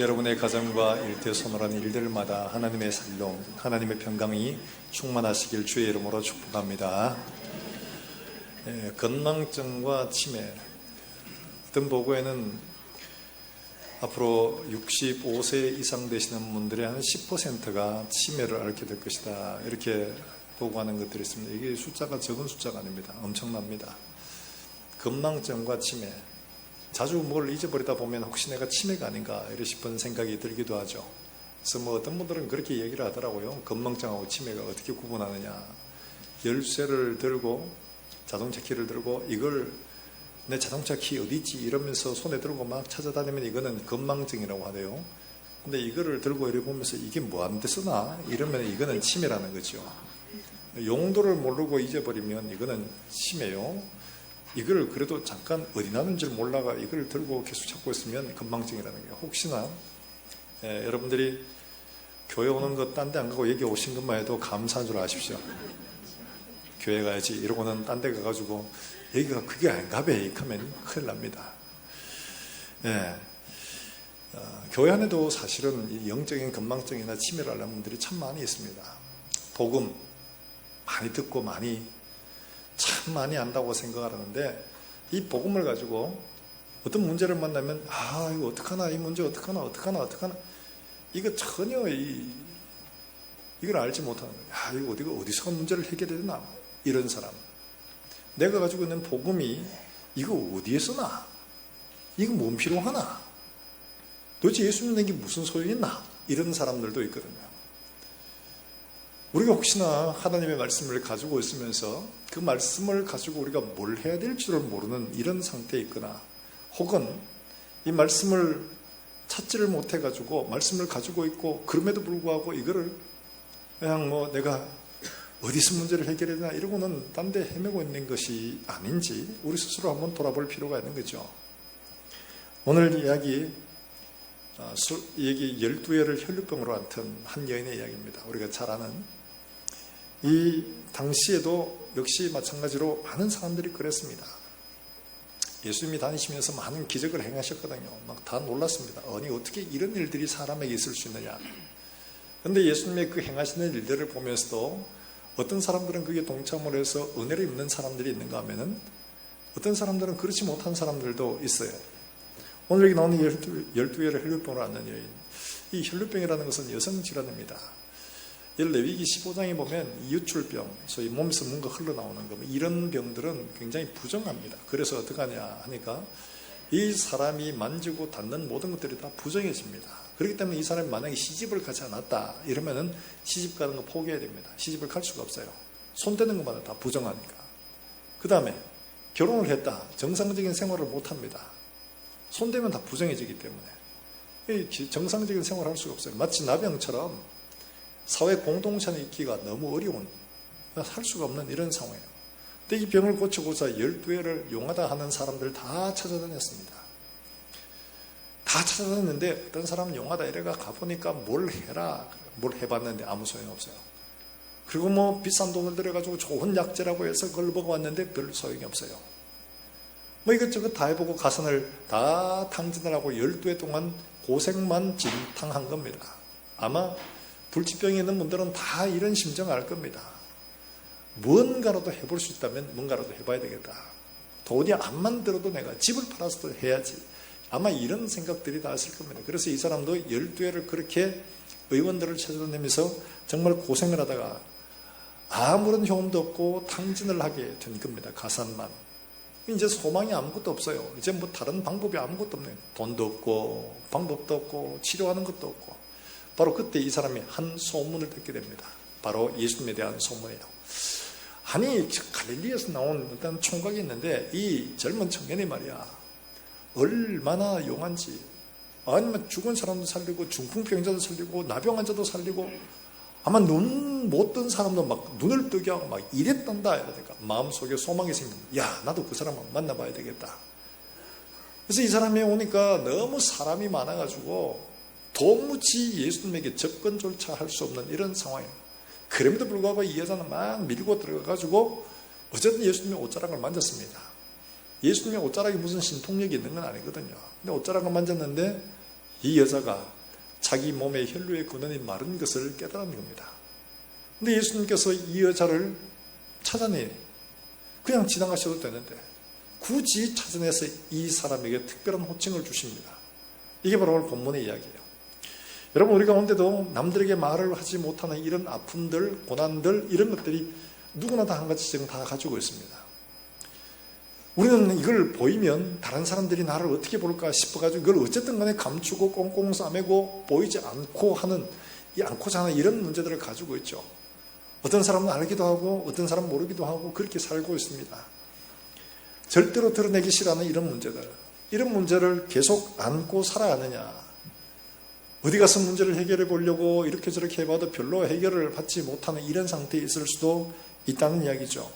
여러분의 가정과 일터에 소멸하는 일들마다 하나님의 살롱, 하나님의 평강이 충만하시길 주의 이름으로 축복합니다. 건망증과 치매. 어떤 보고에는 앞으로 65세 이상 되시는 분들의 한 10%가 치매를 앓게 될 것이다, 이렇게 보고하는 것들이 있습니다. 이게 숫자가 적은 숫자가 아닙니다. 엄청납니다. 건망증과 치매. 자주 뭘 잊어버리다 보면 혹시 내가 치매가 아닌가 이런 싶은 생각이 들기도 하죠. 그래서 어떤 분들은 그렇게 얘기를 하더라고요. 건망증하고 치매가 어떻게 구분하느냐. 열쇠를 들고 자동차 키를 들고 이걸 내 자동차 키 어디 있지 이러면서 손에 들고 막 찾아다니면 이거는 건망증이라고 하대요. 근데 이거를 들고 이래 보면서 이게 뭐 하는 데 쓰나 이러면 이거는 치매라는 거죠. 용도를 모르고 잊어버리면 이거는 치매요. 이걸 그래도 잠깐 어디 나는지 몰라가 이걸 들고 계속 찾고 있으면 건망증이라는 거예요. 혹시나 여러분들이 교회 오는 거 딴 데 안 가고 여기 오신 것만 해도 감사한 줄 아십시오. 교회 가야지 이러고는 딴 데 가가지고 여기가 그게 아닌가 봐 하면 큰일 납니다. 교회 안에도 사실은 이 영적인 건망증이나 치매를 앓는 분들이 참 많이 있습니다. 복음 많이 듣고 참 많이 안다고 생각하는데 이 복음을 가지고 어떤 문제를 만나면 이거 어떡하나, 이 문제 어떡하나 이거 전혀 이걸 알지 못하는 거예요. 이거 어디서 문제를 해결해야 되나, 이런 사람. 내가 가지고 있는 복음이 이거 어디에 쓰나, 이거 뭔 필요하나, 도대체 예수 믿는 게 무슨 소용이 있나, 이런 사람들도 있거든요. 우리가 혹시나 하나님의 말씀을 가지고 있으면서 그 말씀을 가지고 우리가 뭘 해야 될 줄을 모르는 이런 상태에 있거나, 혹은 이 말씀을 찾지를 못해가지고 말씀을 가지고 있고 그럼에도 불구하고 이거를 그냥 내가 어디서 문제를 해결해야 되나 이러고는 딴 데 헤매고 있는 것이 아닌지 우리 스스로 한번 돌아볼 필요가 있는 거죠. 오늘 이야기 12회를 혈류병으로 앓던 한 여인의 이야기입니다. 우리가 잘 아는. 이 당시에도 역시 마찬가지로 많은 사람들이 그랬습니다. 예수님이 다니시면서 많은 기적을 행하셨거든요. 막 다 놀랐습니다. 아니 어떻게 이런 일들이 사람에게 있을 수 있느냐. 그런데 예수님의 그 행하시는 일들을 보면서도 어떤 사람들은 그게 동참을 해서 은혜를 입는 사람들이 있는가 하면은 어떤 사람들은 그렇지 못한 사람들도 있어요. 오늘 여기 나오는 12회를 혈류병으로 앓는 여인. 이 혈류병이라는 것은 여성 질환입니다. 레위기 15장에 보면 이유출병, 소위 몸에서 뭔가 흘러나오는 거, 이런 병들은 굉장히 부정합니다. 그래서 어떻게 하냐 하니까 이 사람이 만지고 닿는 모든 것들이 다 부정해집니다. 그렇기 때문에 이 사람이 만약에 시집을 가지 않았다 이러면은 시집 가는 거 포기해야 됩니다. 시집을 갈 수가 없어요. 손대는 것마다 다 부정하니까. 그 다음에 결혼을 했다, 정상적인 생활을 못합니다. 손대면 다 부정해지기 때문에 정상적인 생활을 할 수가 없어요. 마치 나병처럼 사회 공동체에 있기가 너무 어려운, 할 수가 없는 이런 상황이에요. 근데 이 병을 고치고자 12회를 용하다 하는 사람들 다 찾아다녔습니다. 다 찾아다녔는데 어떤 사람은 용하다 이래가 가보니까 뭘 해봤는데 아무 소용없어요. 그리고 비싼 돈을 들여가지고 좋은 약재라고 해서 그걸 먹어왔는데 별 소용이 없어요. 이것저것 다 해보고 가선을 다 탕진을 하고 12회 동안 고생만 진탕한 겁니다. 아마 불치병이 있는 분들은 다 이런 심정을 알 겁니다. 뭔가라도 해볼 수 있다면 뭔가라도 해봐야 되겠다. 돈이 안 만들어도 내가 집을 팔아서도 해야지. 아마 이런 생각들이 다 있을 겁니다. 그래서 이 사람도 12회를 그렇게 의원들을 찾아다니면서 정말 고생을 하다가 아무런 효험도 없고 탕진을 하게 된 겁니다. 가산만. 이제 소망이 아무것도 없어요. 이제 다른 방법이 아무것도 없네요. 돈도 없고 방법도 없고 치료하는 것도 없고. 바로 그때 이 사람이 한 소문을 듣게 됩니다. 바로 예수님에 대한 소문이에요. 아니 갈릴리에서 나온 어떤 총각이 있는데 이 젊은 청년이 말이야 얼마나 용한지, 아니면 죽은 사람도 살리고 중풍병자도 살리고 나병 환자도 살리고 아마 눈 못 뜬 사람도 막 눈을 뜨게 하고 막 이랬단다. 이러니까 마음속에 소망이 생깁니다. 야 나도 그 사람 만나봐야 되겠다. 그래서 이 사람이 오니까 너무 사람이 많아가지고 도무지 예수님에게 접근조차 할 수 없는 이런 상황이에요. 그럼에도 불구하고 이 여자는 막 밀고 들어가가지고 어쨌든 예수님의 옷자락을 만졌습니다. 예수님의 옷자락이 무슨 신통력이 있는 건 아니거든요. 근데 옷자락을 만졌는데 이 여자가 자기 몸의 혈류의 근원이 마른 것을 깨달은 겁니다. 근데 예수님께서 이 여자를 찾아내 그냥 지나가셔도 되는데 굳이 찾아내서 이 사람에게 특별한 호칭을 주십니다. 이게 바로 오늘 본문의 이야기예요. 여러분, 우리 가운데도 남들에게 말을 하지 못하는 이런 아픔들, 고난들, 이런 것들이 누구나 다 한 가지씩은 다 가지고 있습니다. 우리는 이걸 보이면 다른 사람들이 나를 어떻게 볼까 싶어가지고 이걸 어쨌든 간에 감추고 꽁꽁 싸매고 보이지 않고 하는, 않고자 하는 이런 문제들을 가지고 있죠. 어떤 사람은 알기도 하고 어떤 사람은 모르기도 하고 그렇게 살고 있습니다. 절대로 드러내기 싫어하는 이런 문제들, 이런 문제를 계속 안고 살아야 하느냐, 어디 가서 문제를 해결해 보려고 이렇게 저렇게 해봐도 별로 해결을 받지 못하는 이런 상태에 있을 수도 있다는 이야기죠.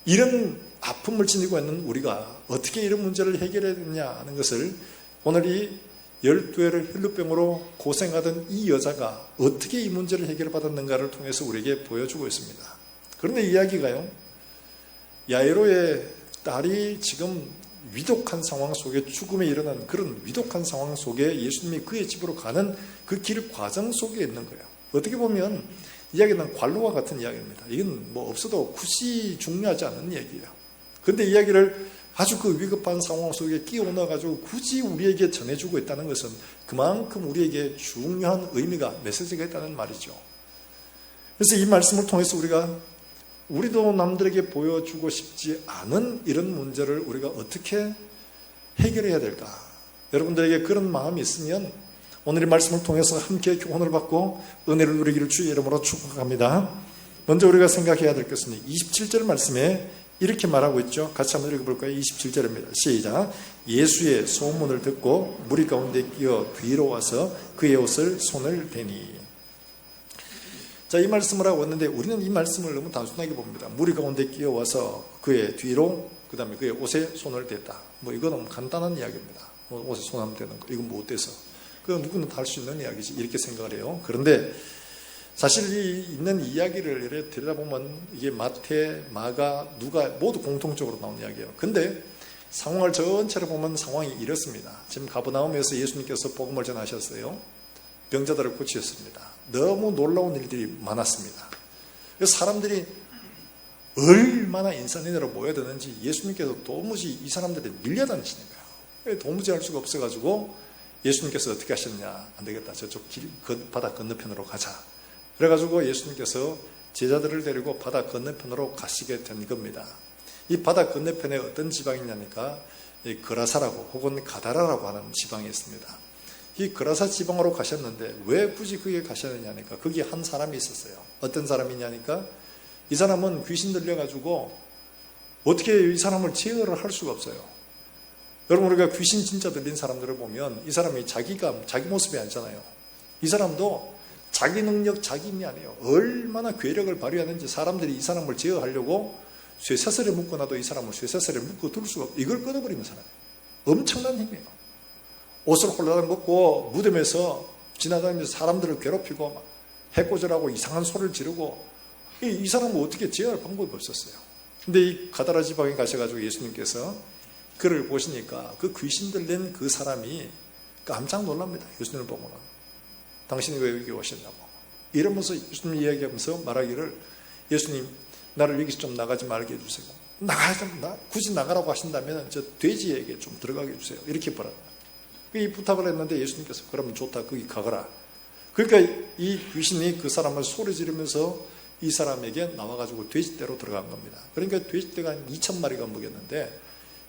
이런 아픔을 지니고 있는 우리가 어떻게 이런 문제를 해결해야 되느냐 하는 것을 오늘 이 12회를 혈루병으로 고생하던 이 여자가 어떻게 이 문제를 해결받았는가를 통해서 우리에게 보여주고 있습니다. 그런데 이야기가요, 야이로의 딸이 지금 위독한 상황 속에 죽음에 이르는 그런 위독한 상황 속에 예수님이 그의 집으로 가는 그 길 과정 속에 있는 거예요. 어떻게 보면 이야기는 관로와 같은 이야기입니다. 이건 뭐 없어도 굳이 중요하지 않은 얘기예요. 그런데 이야기를 아주 그 위급한 상황 속에 끼워 넣어가지고 굳이 우리에게 전해주고 있다는 것은 그만큼 우리에게 중요한 의미가, 메시지가 있다는 말이죠. 그래서 이 말씀을 통해서 우리도 남들에게 보여주고 싶지 않은 이런 문제를 우리가 어떻게 해결해야 될까? 여러분들에게 그런 마음이 있으면 오늘 이 말씀을 통해서 함께 교훈을 받고 은혜를 누리기를 주의 이름으로 축복합니다. 먼저 우리가 생각해야 될 것은 27절 말씀에 이렇게 말하고 있죠. 같이 한번 읽어볼까요? 27절입니다. 시작. 예수의 소문을 듣고 무리 가운데 끼어 뒤로 와서 그의 옷을 손을 대니. 자, 이 말씀을 하고 왔는데 우리는 이 말씀을 너무 단순하게 봅니다. 무리 가운데 끼어와서 그의 뒤로, 그 다음에 그의 옷에 손을 댔다. 뭐 이건 너무 간단한 이야기입니다. 옷에 손하면 되는 거. 이건 뭐 어때서? 그건 누구나 다 할 수 있는 이야기지. 이렇게 생각을 해요. 그런데 사실 이 있는 이야기를 이렇게 들여다보면 이게 마태, 마가, 누가 모두 공통적으로 나온 이야기예요. 근데 상황을 전체로 보면 상황이 이렇습니다. 지금 가버나움에서 예수님께서 복음을 전하셨어요. 병자들을 고치셨습니다. 너무 놀라운 일들이 많았습니다. 그래서 사람들이 얼마나 인산인해로 모여드는지 예수님께서 도무지 이 사람들이 밀려다니시는 거예요. 도무지 할 수가 없어가지고 예수님께서 어떻게 하셨냐, 안 되겠다, 저쪽 바다 건너편으로 가자. 그래가지고 예수님께서 제자들을 데리고 바다 건너편으로 가시게 된 겁니다. 이 바다 건너편에 어떤 지방이냐니까 거라사라고 혹은 가다라라고 하는 지방이 있습니다. 이 거라사 지방으로 가셨는데 왜 굳이 거기에 가셨느냐니까 거기에 한 사람이 있었어요. 어떤 사람이냐니까 이 사람은 귀신 들려가지고 어떻게 이 사람을 제어를 할 수가 없어요. 여러분, 우리가 귀신 진짜 들린 사람들을 보면 이 사람이 자기 모습이 아니잖아요. 이 사람도 자기 능력, 자기 힘이 아니에요. 얼마나 괴력을 발휘하는지 사람들이 이 사람을 제어하려고 쇠사슬에 묶어놔도 이 사람을 쇠사슬에 묶어둘 수가 없어요. 이걸 끊어버리는 사람이에요. 엄청난 힘이에요. 옷을 홀라당 벗고 무덤에서 지나다니면서 사람들을 괴롭히고 막 해코절하고 이상한 소리를 지르고 이 사람은 어떻게 제어할 방법이 없었어요. 근데 이 가다라 지방에 가셔가지고 예수님께서 그를 보시니까 그 귀신 들린 그 사람이 깜짝 놀랍니다. 예수님을 보고는. 당신이 왜 여기 오셨냐고. 이러면서 예수님 이야기하면서 말하기를, 예수님 나를 여기서 좀 나가지 말게 해주세요. 굳이 나가라고 하신다면 저 돼지에게 좀 들어가게 해주세요. 이렇게 말합니다. 이 부탁을 했는데 예수님께서 그러면 좋다, 거기 가거라. 그러니까 이 귀신이 그 사람을 소리 지르면서 이 사람에게 나와가지고 돼지떼로 들어간 겁니다. 그러니까 돼지떼가 한 2,000마리가 먹였는데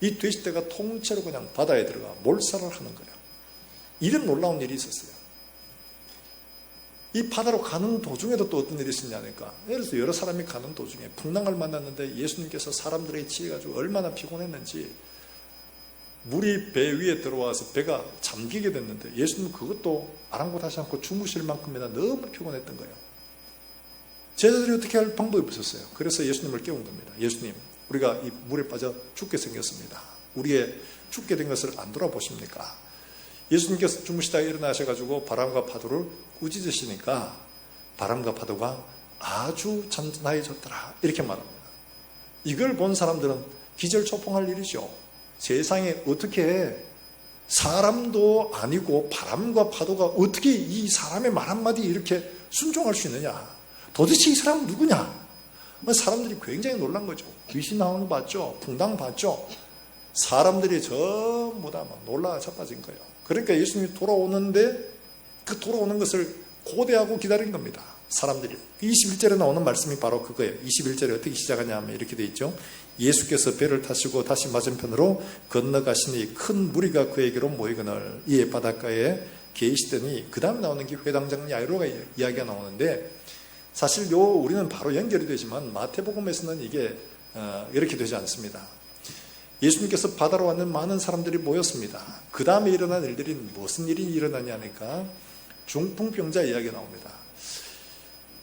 이 돼지떼가 통째로 그냥 바다에 들어가 몰살을 하는 거예요. 이런 놀라운 일이 있었어요. 이 바다로 가는 도중에도 또 어떤 일이 있었냐니까, 예를 들어서 여러 사람이 가는 도중에 풍랑을 만났는데 예수님께서 사람들에게 치여가지고 얼마나 피곤했는지 물이 배 위에 들어와서 배가 잠기게 됐는데 예수님은 그것도 아랑곳하지 않고 주무실 만큼이나 너무 피곤했던 거예요. 제자들이 어떻게 할 방법이 없었어요. 그래서 예수님을 깨운 겁니다. 예수님, 우리가 이 물에 빠져 죽게 생겼습니다. 우리의 죽게 된 것을 안 돌아보십니까? 예수님께서 주무시다가 일어나셔가지고 바람과 파도를 꾸짖으시니까 바람과 파도가 아주 잔잔해졌더라, 이렇게 말합니다. 이걸 본 사람들은 기절초풍할 일이죠. 세상에 어떻게 사람도 아니고 바람과 파도가 어떻게 이 사람의 말 한마디에 이렇게 순종할 수 있느냐? 도대체 이 사람은 누구냐? 사람들이 굉장히 놀란 거죠. 귀신 나오는 거 봤죠? 풍당 봤죠? 사람들이 전부 다 막 놀라 자빠진 거예요. 그러니까 예수님이 돌아오는데 그 돌아오는 것을 고대하고 기다린 겁니다. 사람들이. 21절에 나오는 말씀이 바로 그거예요. 21절에 어떻게 시작하냐 하면 이렇게 돼 있죠. 예수께서 배를 타시고 다시 맞은편으로 건너가시니 큰 무리가 그에게로 모이거늘 이에 바닷가에 계시더니 그 다음에 나오는 게 회당장 야이로가 이야기가 나오는데 사실 우리는 바로 연결이 되지만 마태복음에서는 이게 이렇게 되지 않습니다. 예수님께서 바다로 왔는 많은 사람들이 모였습니다. 그 다음에 일어난 일들이 무슨 일이 일어나냐니까 중풍병자 이야기가 나옵니다.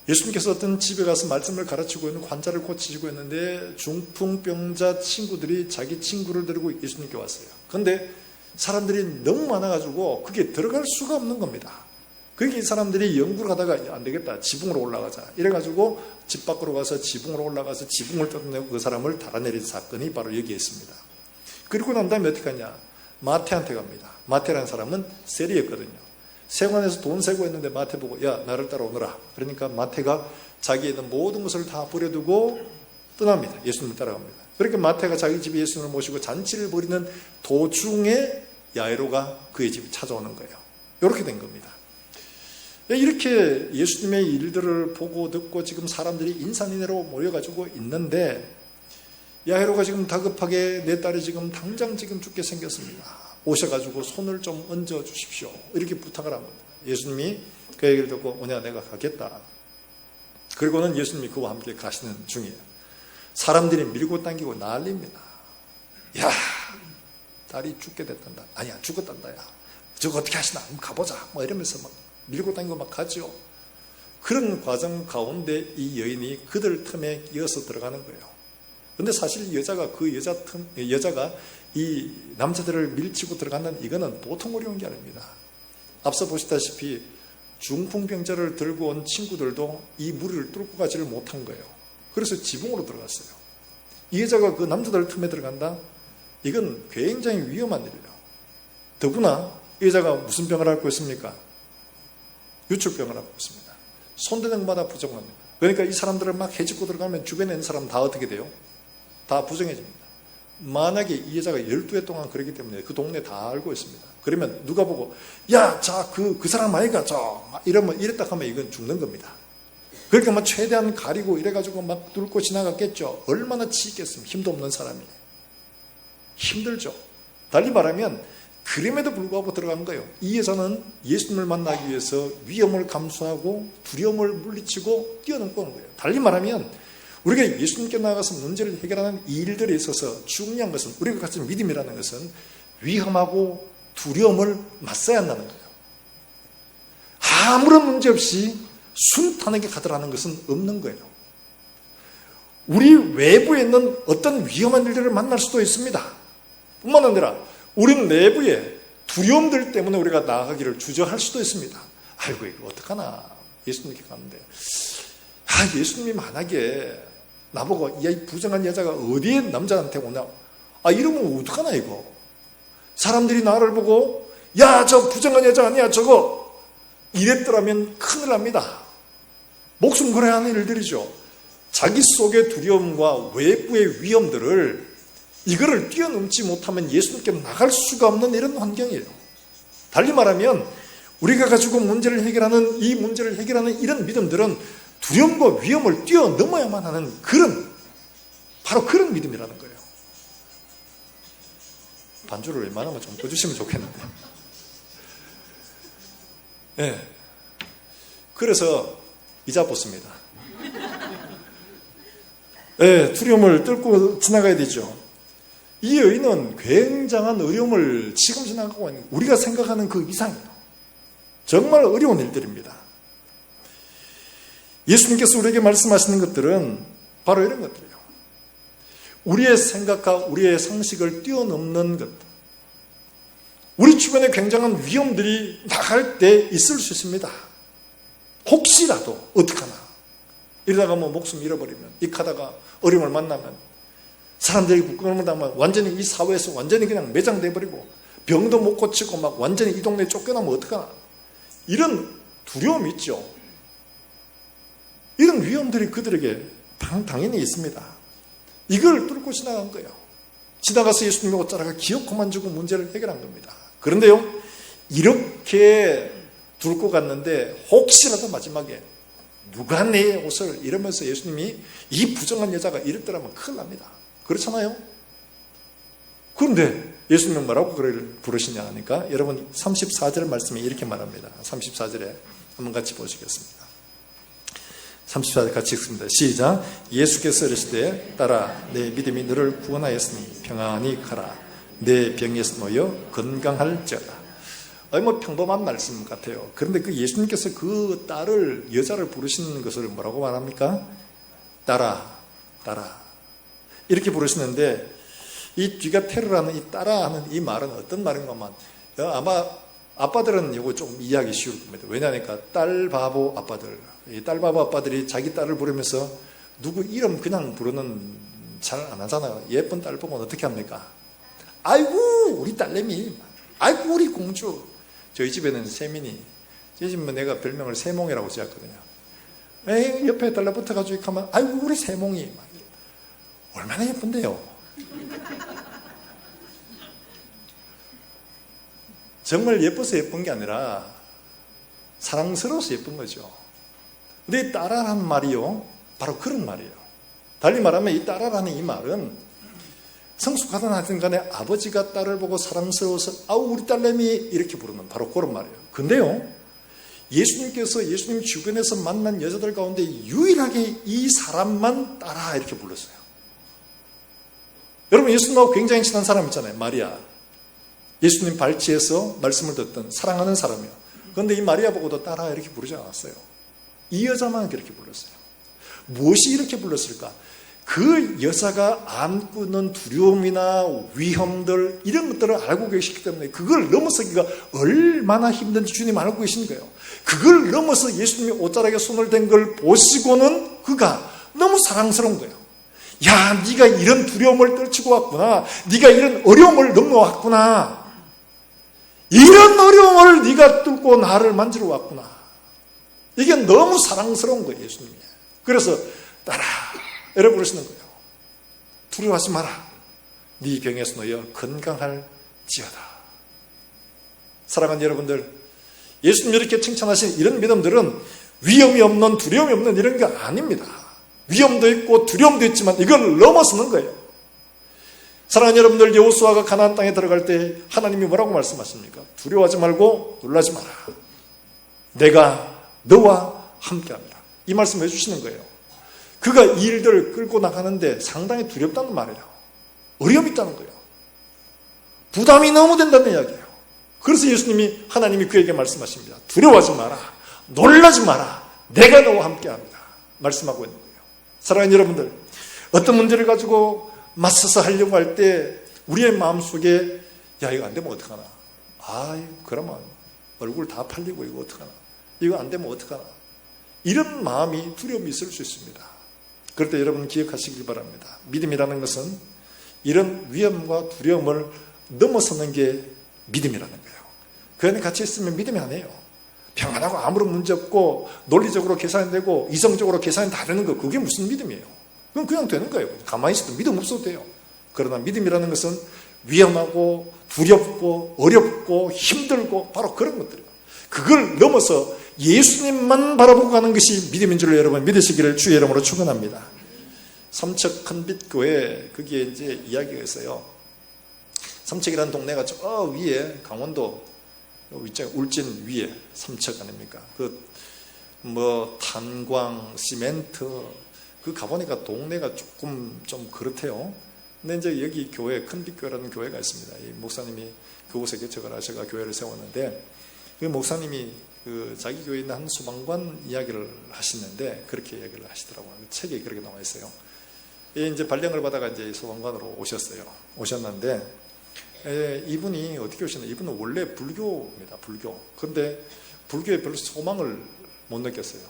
예수님께서 어떤 집에 가서 말씀을 가르치고 있는 환자를 고치시고 있는데 중풍병자 친구들이 자기 친구를 데리고 예수님께 왔어요. 그런데 사람들이 너무 많아가지고 그게 들어갈 수가 없는 겁니다. 그게 사람들이 연구를 하다가 안 되겠다, 지붕으로 올라가자 이래가지고 집 밖으로 가서 지붕으로 올라가서 지붕을 뜯어내고 그 사람을 달아내린 사건이 바로 여기에 있습니다. 그리고 난 다음에 어떻게 하냐? 마태한테 갑니다. 마태라는 사람은 세리였거든요. 세관에서 돈 세고 있는데 마태 보고 야 나를 따라오너라. 그러니까 마태가 자기에 있는 모든 것을 다 버려두고 떠납니다. 예수님을 따라갑니다. 그러니까 마태가 자기 집에 예수님을 모시고 잔치를 벌이는 도중에 야이로가 그의 집에 찾아오는 거예요. 이렇게 된 겁니다. 이렇게 예수님의 일들을 보고 듣고 지금 사람들이 인산인해로 모여가지고 있는데 야이로가 지금 다급하게 내 딸이 지금 당장 지금 죽게 생겼습니다. 오셔가지고 손을 좀 얹어 주십시오. 이렇게 부탁을 한 겁니다. 예수님이 그 얘기를 듣고 오냐 내가 가겠다. 그리고는 예수님이 그와 함께 가시는 중이에요. 사람들이 밀고 당기고 난립니다. 야 딸이 죽게 됐단다. 아니야 죽었단다. 야 저거 어떻게 하시나 한번 가보자. 뭐 이러면서 막 밀고 당기고 막 가죠. 그런 과정 가운데 이 여인이 그들 틈에 이어서 들어가는 거예요. 근데 사실 여자가 이 남자들을 밀치고 들어간다는 이거는 보통 어려운 게 아닙니다. 앞서 보시다시피 중풍병자를 들고 온 친구들도 이 무리를 뚫고 가지를 못한 거예요. 그래서 지붕으로 들어갔어요. 이 여자가 그 남자들 틈에 들어간다? 이건 굉장히 위험한 일이에요. 더구나 이 여자가 무슨 병을 앓고 있습니까? 유출병을 앓고 있습니다. 손대는 것마다 부정합니다. 그러니까 이 사람들을 막 해집고 들어가면 주변에 있는 사람 다 어떻게 돼요? 다 부정해집니다. 만약에 이 여자가 12해 동안 그랬기 때문에 그 동네 다 알고 있습니다. 그러면 누가 보고 야, 자, 그 사람 아이가 이랬다 하면 이건 죽는 겁니다. 그러니까 막 최대한 가리고 이래가지고 막 뚫고 지나갔겠죠. 얼마나 치겠습니까? 힘도 없는 사람이. 힘들죠. 달리 말하면 그럼에도 불구하고 들어간 거예요. 이 여자는 예수님을 만나기 위해서 위험을 감수하고 두려움을 물리치고 뛰어넘고 오는 거예요. 달리 말하면 우리가 예수님께 나가서 문제를 해결하는 이 일들에 있어서 중요한 것은 우리가 가진 믿음이라는 것은 위험하고 두려움을 맞서야 한다는 거예요. 아무런 문제 없이 순탄하게 가더라는 것은 없는 거예요. 우리 외부에 있는 어떤 위험한 일들을 만날 수도 있습니다. 뿐만 아니라 우리 내부에 두려움들 때문에 우리가 나아가기를 주저할 수도 있습니다. 아이고 이거 어떡하나 예수님께 갔는데 예수님이 만약에 나보고 이 부정한 여자가 어디에 남자한테 오냐 이러면 어떡하나 이거 사람들이 나를 보고 야 저 부정한 여자 아니야 저거 이랬더라면 큰일 납니다. 목숨 걸어야 하는 일들이죠. 자기 속의 두려움과 외부의 위험들을 이거를 뛰어넘지 못하면 예수님께 나갈 수가 없는 이런 환경이에요. 달리 말하면 우리가 가지고 문제를 해결하는 이런 믿음들은 두려움과 위험을 뛰어넘어야만 하는 바로 그런 믿음이라는 거예요. 반주를 웬만하면 좀 꺼주시면 좋겠는데. 네. 그래서 이자 붙습니다. 네, 두려움을 뚫고 지나가야 되죠. 이 여인은 굉장한 어려움을 지금 지나가고 있는 우리가 생각하는 그 이상이에요. 정말 어려운 일들입니다. 예수님께서 우리에게 말씀하시는 것들은 바로 이런 것들이에요. 우리의 생각과 우리의 상식을 뛰어넘는 것들. 우리 주변에 굉장한 위험들이 나갈 때 있을 수 있습니다. 혹시라도 어떡하나 이러다가 목숨 잃어버리면 익하다가 어려움을 만나면 사람들이 부끄러움을 당하면 완전히 이 사회에서 완전히 그냥 매장돼 버리고 병도 못 고치고 막 완전히 이 동네에 쫓겨나면 어떡하나. 이런 두려움이 있죠. 이런 위험들이 그들에게 당연히 있습니다. 이걸 뚫고 지나간 거예요. 지나가서 예수님의 옷자락을 기어코만 주고 문제를 해결한 겁니다. 그런데요, 이렇게 뚫고 갔는데 혹시라도 마지막에 누가 내 옷을, 이러면서 예수님이 이 부정한 여자가 이랬더라면 큰일 납니다. 그렇잖아요? 그런데 예수님은 뭐라고 그를 부르시냐 하니까 여러분 34절 말씀에 이렇게 말합니다. 34절에 한번 같이 보시겠습니다. 34절 같이 읽습니다. 시작. 예수께서 이르시되 딸아 내 믿음이 너를 구원하였으니 평안히 가라. 내 병에서 놓여 건강할지어다. 뭐 평범한 말씀 같아요. 그런데 그 예수님께서 그 딸을, 여자를 부르시는 것을 뭐라고 말합니까? 딸아, 딸아. 이렇게 부르시는데 이 뒤가 테러라는 이 딸아 하는 이 말은 어떤 말인가 하면 아마 아빠들은 이거 좀 이해하기 쉬울 겁니다. 왜냐하니까 딸 바보 아빠들, 이 딸 바보 아빠들이 자기 딸을 부르면서 누구 이름 그냥 부르는 잘 안 하잖아요. 예쁜 딸 보면 어떻게 합니까? 아이고 우리 딸내미, 아이고 우리 공주. 저희 집에는 세민이, 저희 집은 내가 별명을 세몽이라고 지었거든요. 옆에 달라붙어가지고 가면 아이고 우리 세몽이, 얼마나 예쁜데요. 정말 예뻐서 예쁜 게 아니라 사랑스러워서 예쁜 거죠. 근데 이 딸아라는 말이요, 바로 그런 말이에요. 달리 말하면 이 딸아라는 이 말은 성숙하든 하든 간에 아버지가 딸을 보고 사랑스러워서 아우 우리 딸내미 이렇게 부르는 바로 그런 말이에요. 근데요, 예수님께서 예수님 주변에서 만난 여자들 가운데 유일하게 이 사람만 딸아 이렇게 불렀어요. 여러분 예수님하고 굉장히 친한 사람 있잖아요. 마리아. 예수님 발치에서 말씀을 듣던 사랑하는 사람이에요. 그런데 이 마리아 보고도 딸아 이렇게 부르지 않았어요. 이 여자만 그렇게 불렀어요. 무엇이 이렇게 불렀을까? 그 여자가 안고 있는 두려움이나 위험들 이런 것들을 알고 계시기 때문에 그걸 넘어서기가 얼마나 힘든지 주님 알고 계신 거예요. 그걸 넘어서 예수님이 옷자락에 손을 댄 걸 보시고는 그가 너무 사랑스러운 거예요. 야, 네가 이런 두려움을 떨치고 왔구나. 네가 이런 어려움을 넘어왔구나. 이런 어려움을 네가 뚫고 나를 만지러 왔구나. 이게 너무 사랑스러운 거예요, 예수님이. 그래서 따라 이렇게 부르시는 거예요. 두려워하지 마라. 네 병에서 놓여 건강할지어다. 사랑하는 여러분들, 예수님 이렇게 칭찬하신 이런 믿음들은 위험이 없는, 두려움이 없는 이런 게 아닙니다. 위험도 있고 두려움도 있지만 이걸 넘어서는 거예요. 사랑하는 여러분들, 여호수아가 가나안 땅에 들어갈 때 하나님이 뭐라고 말씀하십니까? 두려워하지 말고 놀라지 마라. 내가 너와 함께합니다. 이 말씀 해주시는 거예요. 그가 이 일들을 끌고 나가는데 상당히 두렵다는 말이에요. 어려움이 있다는 거예요. 부담이 너무 된다는 이야기예요. 그래서 예수님이, 하나님이 그에게 말씀하십니다. 두려워하지 마라. 놀라지 마라. 내가 너와 함께합니다. 말씀하고 있는 거예요. 사랑하는 여러분들, 어떤 문제를 가지고 맞서서 하려고 할 때 우리의 마음속에 야 이거 안 되면 어떡하나. 그러면 얼굴 다 팔리고 이거 어떡하나. 이거 안 되면 어떡하나. 이런 마음이, 두려움이 있을 수 있습니다. 그럴 때 여러분 기억하시길 바랍니다. 믿음이라는 것은 이런 위험과 두려움을 넘어서는 게 믿음이라는 거예요. 그 안에 같이 있으면 믿음이 아니에요. 평안하고 아무런 문제 없고 논리적으로 계산이 되고 이성적으로 계산이 다 되는 거, 그게 무슨 믿음이에요? 그건 그냥 되는 거예요. 가만히 있어도 믿음 없어도 돼요. 그러나 믿음이라는 것은 위험하고 두렵고 어렵고 힘들고 바로 그런 것들이에요. 그걸 넘어서 예수님만 바라보고 가는 것이 믿음인 줄 여러분 믿으시기를 주의 이름으로 축원합니다. 삼척 큰빛교회, 거기에 이제 이야기가 있어요. 삼척이라는 동네가 저 위에, 강원도 울진 위에 삼척 아닙니까? 탄광, 시멘트, 가보니까 동네가 조금 좀 그렇대요. 근데 이제 여기 교회, 큰빛교회라는 교회가 있습니다. 이 목사님이 그곳에 개척을 하셔가 교회를 세웠는데, 그 목사님이 자기 교회에 있는 한 소방관 이야기를 하시는데, 그렇게 이야기를 하시더라고요. 책에 그렇게 나와 있어요. 이제 발령을 받아가 이제 소방관으로 오셨어요. 오셨는데, 이분이 어떻게 오셨나? 이분은 원래 불교입니다. 불교. 근데 불교에 별로 소망을 못 느꼈어요.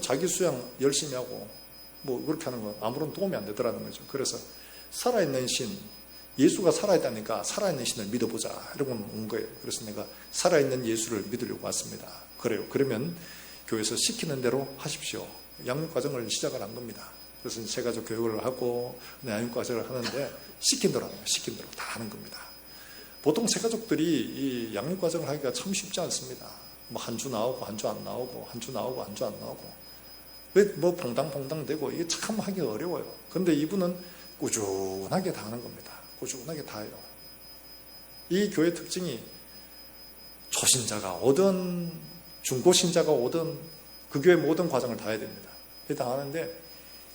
자기 수양 열심히 하고, 그렇게 하는 건 아무런 도움이 안 되더라는 거죠. 그래서 살아있는 신, 예수가 살아있다니까 살아있는 신을 믿어보자 이러고 온 거예요. 그래서 내가 살아있는 예수를 믿으려고 왔습니다. 그래요. 그러면 교회에서 시키는 대로 하십시오. 양육과정을 시작을 한 겁니다. 그래서 세가족 교육을 하고 양육과정을 하는데 시킨 대로 하는 거예요. 시킨 대로 다 하는 겁니다. 보통 세가족들이 이 양육과정을 하기가 참 쉽지 않습니다. 뭐 한 주 나오고 한 주 안 나오고 한 주 나오고 한 주 안 나오고 왜 뭐 퐁당퐁당 되고 이게 참 하기 어려워요. 그런데 이분은 꾸준하게 다 하는 겁니다. 꾸준하게 다 해요. 이 교회 특징이 초신자가 오든 중고신자가 오든 그 교회 모든 과정을 다 해야 됩니다. 다 하는데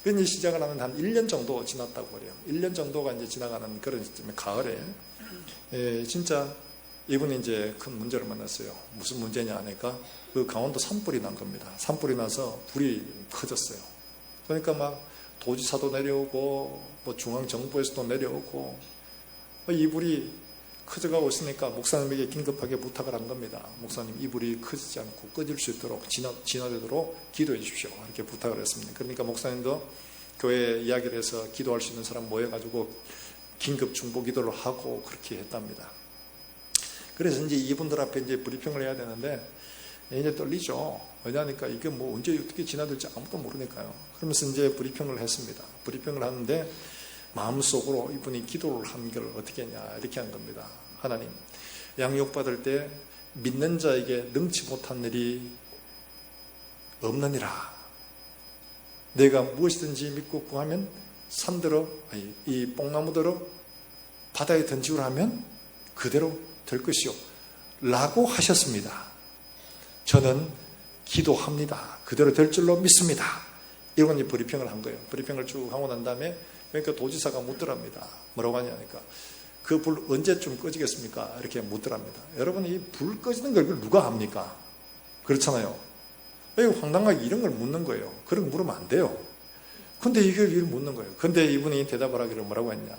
이 시작을 하는 한 1년 정도 지났다고 그래요. 1년 정도가 이제 지나가는 그런 시점에 가을에 진짜 이분이 이제 큰 문제를 만났어요. 무슨 문제냐 하니까 그 강원도 산불이 난 겁니다. 산불이 나서 불이 커졌어요. 그러니까 막 도지사도 내려오고 뭐 중앙정부에서도 내려오고 이 불이 커져가고 있으니까 목사님에게 긴급하게 부탁을 한 겁니다. 목사님, 이 불이 커지지 않고 꺼질 수 있도록 진화되도록 기도해 주십시오. 이렇게 부탁을 했습니다. 그러니까 목사님도 교회에 이야기를 해서 기도할 수 있는 사람 모여가지고 긴급 중보 기도를 하고 그렇게 했답니다. 그래서 이제 이분들 앞에 이제 브리핑을 해야 되는데 이제 떨리죠. 왜냐하니까 이게 뭐 언제 어떻게 진화될지 아무도 모르니까요. 그러면서 이제 브리핑을 했습니다. 브리핑을 하는데 마음속으로 이분이 기도를 한 걸 어떻게 했냐 이렇게 한 겁니다. 하나님, 양육받을 때 믿는 자에게 능치 못한 일이 없느니라. 내가 무엇이든지 믿고 구하면 산들어 이 뽕나무들어 바다에 던지우라 하면 그대로 될 것이요 라고 하셨습니다. 저는 기도합니다. 그대로 될 줄로 믿습니다. 이런 이제 브리핑을 한 거예요. 브리핑을 쭉 하고 난 다음에 그러니까 도지사가 묻더랍니다. 뭐라고 하냐니까 그 불 언제쯤 꺼지겠습니까? 이렇게 묻더랍니다. 여러분, 이 불 꺼지는 걸 누가 합니까? 그렇잖아요. 왜 황당하게 이런 걸 묻는 거예요? 그런 거 물으면 안 돼요. 근데 이걸 묻는 거예요. 근데 이분이 대답을 하기로 뭐라고 했냐?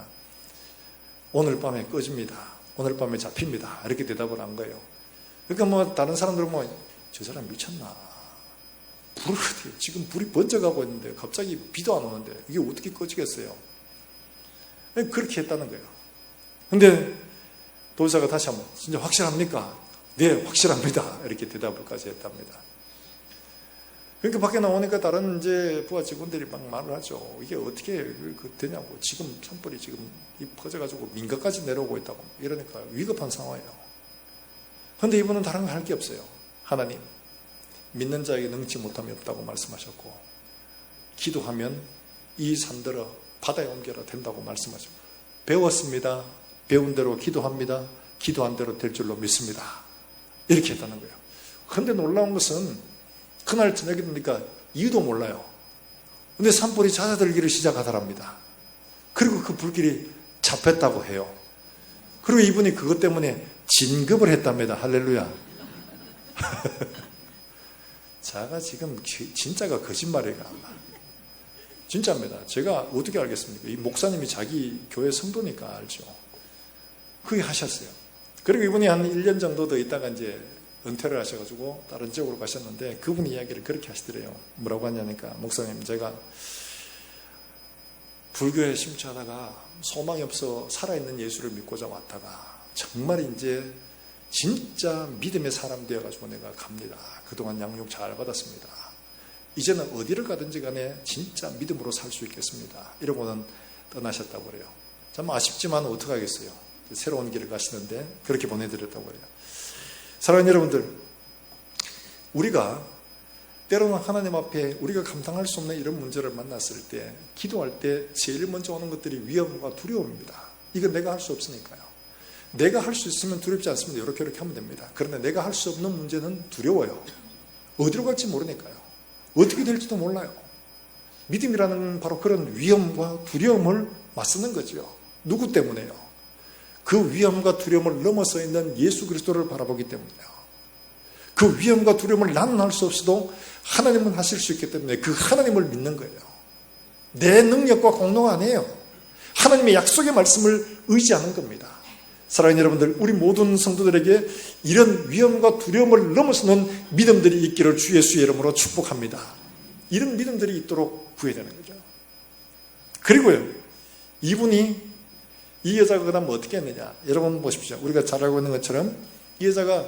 오늘 밤에 꺼집니다. 오늘 밤에 잡힙니다. 이렇게 대답을 한 거예요. 그러니까 뭐 다른 사람들은 뭐 저 사람 미쳤나? 불을 지금 불이 번져가고 있는데 갑자기 비도 안 오는데 이게 어떻게 꺼지겠어요? 그렇게 했다는 거예요. 근데 도지사가 다시 한번 진짜 확실합니까? 네, 확실합니다. 이렇게 대답을까지 했답니다. 그러니까 밖에 나오니까 다른 이제 부하 직원들이 막 말을 하죠. 이게 어떻게 되냐고. 지금 산불이 지금 퍼져가지고 민가까지 내려오고 있다고. 이러니까 위급한 상황이에요. 그런데 이분은 다른 거 할 게 없어요. 하나님, 믿는 자에게 능치 못함이 없다고 말씀하셨고 기도하면 이 산들어 바다에 옮겨라 된다고 말씀하시고 배웠습니다. 배운 대로 기도합니다. 기도한 대로 될 줄로 믿습니다. 이렇게 했다는 거예요. 그런데 놀라운 것은 그날 저녁에 되니까 이유도 몰라요. 근데 산불이 잦아들기를 시작하더랍니다. 그리고 그 불길이 잡혔다고 해요. 그리고 이분이 그것 때문에 진급을 했답니다. 할렐루야. 자가 지금 진짜가 거짓말이가 진짜입니다. 제가 어떻게 알겠습니까? 이 목사님이 자기 교회 성도니까 알죠. 그게 하셨어요. 그리고 이분이 한 1년 정도 더 있다가 이제 은퇴를 하셔가지고 다른 지역으로 가셨는데 그분이 이야기를 그렇게 하시더래요. 뭐라고 하냐니까 목사님, 제가 불교에 심취하다가 소망이 없어 살아있는 예수를 믿고자 왔다가 정말 이제 진짜 믿음의 사람 되어가지고 내가 갑니다. 그동안 양육 잘 받았습니다. 이제는 어디를 가든지 간에 진짜 믿음으로 살 수 있겠습니다. 이러고는 떠나셨다고 그래요. 참 아쉽지만 어떡하겠어요. 새로운 길을 가시는데 그렇게 보내드렸다고 그래요. 사랑하는 여러분들, 우리가 때로는 하나님 앞에 우리가 감당할 수 없는 이런 문제를 만났을 때 기도할 때 제일 먼저 오는 것들이 위험과 두려움입니다. 이건 내가 할 수 없으니까요. 내가 할 수 있으면 두렵지 않습니다. 이렇게 하면 됩니다. 그런데 내가 할 수 없는 문제는 두려워요. 어디로 갈지 모르니까요. 어떻게 될지도 몰라요. 믿음이라는 바로 그런 위험과 두려움을 맞서는 거죠. 누구 때문에요? 그 위험과 두려움을 넘어서 있는 예수 그리스도를 바라보기 때문이에요. 그 위험과 두려움을 나는 할 수 없어도 하나님은 하실 수 있기 때문에 그 하나님을 믿는 거예요. 내 능력과 공로가 아니에요. 하나님의 약속의 말씀을 의지하는 겁니다. 사랑하는 여러분들, 우리 모든 성도들에게 이런 위험과 두려움을 넘어서는 믿음들이 있기를 주 예수의 이름으로 축복합니다. 이런 믿음들이 있도록 구해야 되는 거죠. 그리고요, 이분이 이 여자가 그 다음 어떻게 했느냐? 여러분 보십시오. 우리가 잘 알고 있는 것처럼 이 여자가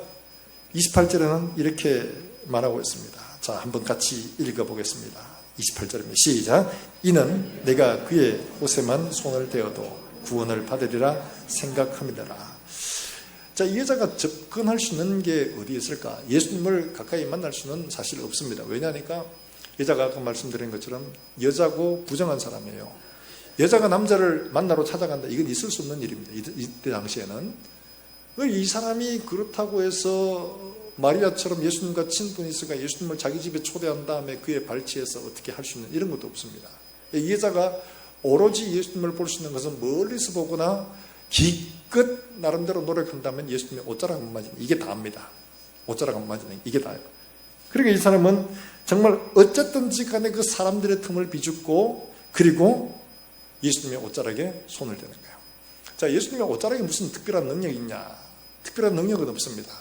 28절에는 이렇게 말하고 있습니다. 자, 한번 같이 읽어보겠습니다. 28절입니다. 시작. 이는 내가 그의 옷에만 손을 대어도 구원을 받으리라 생각함이더라. 자, 이 여자가 접근할 수 있는 게 어디 있을까? 예수님을 가까이 만날 수는 사실 없습니다. 왜냐하니까 여자가 아까 말씀드린 것처럼 여자고 부정한 사람이에요. 여자가 남자를 만나러 찾아간다. 이건 있을 수 없는 일입니다. 이때 당시에는. 이 사람이 그렇다고 해서 마리아처럼 예수님과 친분이 있으니까 예수님을 자기 집에 초대한 다음에 그의 발치해서 어떻게 할 수 있는 이런 것도 없습니다. 이 여자가 오로지 예수님을 볼 수 있는 것은 멀리서 보거나 기껏 나름대로 노력한다면 예수님의 옷자락 한 맞이는 이게 다입니다. 옷자락 한 맞이는 이게 다예요. 그러니까 이 사람은 정말 어쨌든지 간에 그 사람들의 틈을 비죽고 그리고 예수님의 옷자락에 손을 대는 거예요. 자, 예수님의 옷자락에 무슨 특별한 능력이 있냐? 특별한 능력은 없습니다.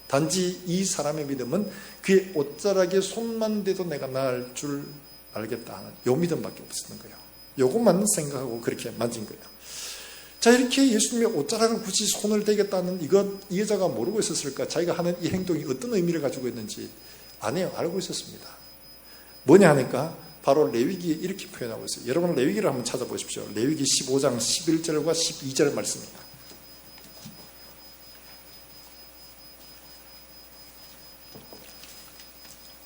단지 이 사람의 믿음은 그의 옷자락에 손만 대도 내가 나을 줄 알겠다 하는 요 믿음밖에 없었는 거예요. 요것만 생각하고 그렇게 만진 거예요. 자, 이렇게 예수님의 옷자락을 굳이 손을 대겠다는 이 여자가 모르고 있었을까? 자기가 하는 이 행동이 어떤 의미를 가지고 있는지 아니에요. 알고 있었습니다. 뭐냐 하니까 바로 레위기에 이렇게 표현하고 있어요. 여러분 레위기를 한번 찾아보십시오. 레위기 15장 11절과 12절 말씀입니다.